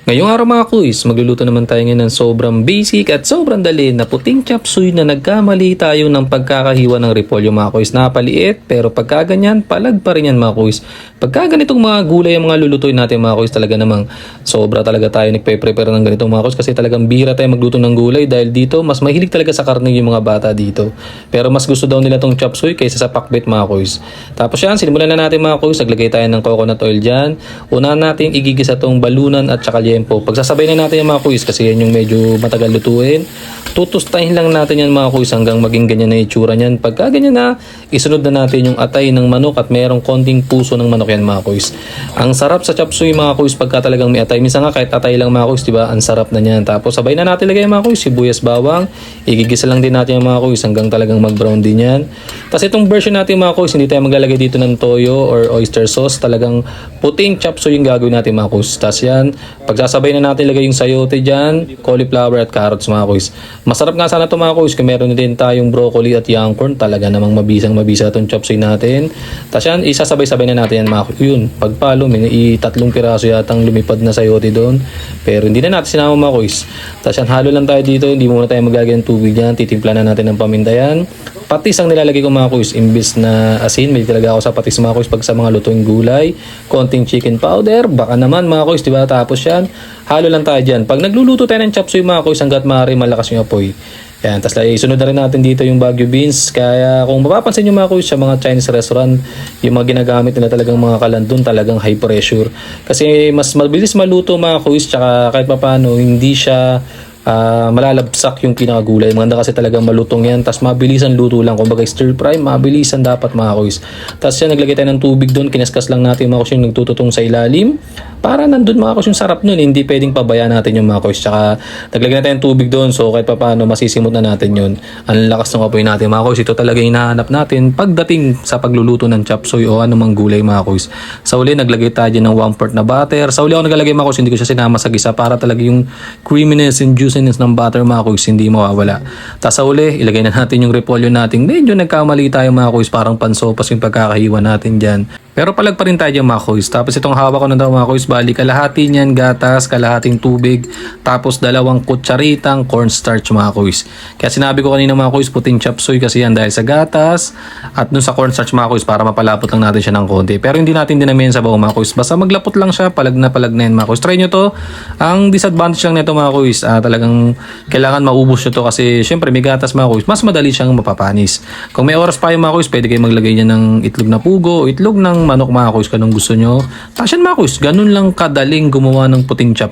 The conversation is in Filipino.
Ngayong araw mga kuys, magluluto naman tayo ngayon ng sobrang basic at sobrang dali na puting chop suey na nagkamali tayo ng pagkakahiwa ng repolyo mga kuys. Napaliit pero pagka ganyan, palag pa rin yan mga kuys. Pagka ganitong mga gulay ang mga lulutuin natin mga kuys, talaga namang sobra talaga tayo nagpe-prepare ng ganitong mga kuys kasi talagang bihira tayo magluto ng gulay dahil dito mas mahilig talaga sa karne yung mga bata dito. Pero mas gusto daw nila tong chop suey kaysa sa pakbet mga kuys. Tapos yan, sinimulan na natin mga kuys, naglagay tayo ng coconut oil dyan. Una natin igigisa tong balunan at saka liempo. Pagsasabay na natin yung mga kuys kasi yan yung medyo matagal lutuin. Tutustahin lang natin yan mga kuys hanggang maging ganyan na itsura niyan. Pagka ganyan na, isunod na natin yung atay ng manok at merong konting puso ng manok yan mga kuys. Ang sarap sa chop suey mga kuys pagka talagang may atay. Minsan nga kahit atay lang mga kuys, diba? Ang sarap na niyan. Tapos sabay na natin lagay mga kuys, sibuyas, bawang. Igigisa lang din natin yung mga kuys hanggang talagang mag-brown din yan. Tapos itong version natin mga kuys, hindi tayo maglalagay dito ng toyo or oyster sauce. Talagang puting chop suey yung gagawin natin mga kuys. Tapos yan, pagsasabay na natin lagay yung sayote dyan, cauliflower at carrots mga kuys. Masarap nga sana ito mga kuys kung meron din tayong broccoli at young corn. Talaga namang mabisa itong chop suey natin. Tapos yan, isasabay-sabay na natin yan mga kuys. Yun, pagpalo, may tatlong piraso yatang lumipad na sayote doon. Pero hindi na natin sinama mga kuys. Tapos yan, halo lang tayo dito. Hindi muna tayo maglalagay ng tubig yan. Titimpla na natin ng paminta yan. Patis ang nilalagay ko mga kuys. Imbis na asin, may talaga ako sa patis mga kuys pag sa mga lutuing gulay. Konting chicken powder. Baka naman mga kuys, diba? Tapos yan, halo lang tayo dyan. Pag nagluluto tayo ng chop suey mga kuys, hanggat maaari malakas yung apoy. Yan, tapos isunod na rin natin dito yung Baguio beans. Kaya kung mapapansin nyo mga kuys sa mga Chinese restaurant, yung mga ginagamit nila talagang mga kalandun, talagang high pressure. Kasi mas mabilis maluto mga kuys, tsaka kahit papano, hindi siya malalabsak yung pinakagulay. Maganda kasi talagang malutong yan. Tapos mabilisan luto lang. Kung bagay stir fry, mabilisan dapat mga kuys. Tapos yan, naglagay tayo ng tubig doon. Kinaskas lang natin mga kuys yung nagtututong sa ilalim. Para nandun mga kuys yung sarap nun. Hindi pwedeng pabayaan natin yung mga kuys. Tsaka naglagay na tayo ng tubig doon. So kahit pa paano masisimot na natin yun. Ang lakas ng apoy natin mga kuys. Ito talaga yung hinahanap natin pagdating sa pagluluto ng chop suey o anumang gulay mga kuys. Sa uli, naglagay tayo ng 1/4 na butter. Sa uli ako naglagay mga kuys. Hindi ko siya sinama sa gisa para talaga yung creaminess and juiciness ng butter mga kuys hindi mawawala. Tapos sa uli, ilagay na natin yung repolyo natin. Medyo nagkamali tayo mga kuys. Parang pansopas yung pagkakahiwa natin dyan. Pero palag pa rin tayo dyan mga kuys. Tapos itong hawak ko na daw mga kuys, bali kalahati niyan gatas, kalahating tubig, tapos 2 kutsaritang cornstarch mga kuys. Kaya sinabi ko kanina mga kuys, puting chop suey kasi yan dahil sa gatas at dun sa cornstarch mga kuys para mapalapot lang natin siya ng konti. Pero hindi natin dinamin sa bawo mga kuys. Basta maglapot lang siya, palag na yan mga kuys. Try nyo to. Ang disadvantage lang nito mga kuys, talagang kailangan maubos nyo to kasi syempre may gatas mga kuys, mas madali siyang mapapanis. Kung may oras pa yung mga kuys, pwede kayo maglagay niya ng itlog na pugo o itlog ng manok mga kuys, kanong gusto nyo. Tapos yan mga kuys, ganun lang kadaling gumawa ng puting chop suey.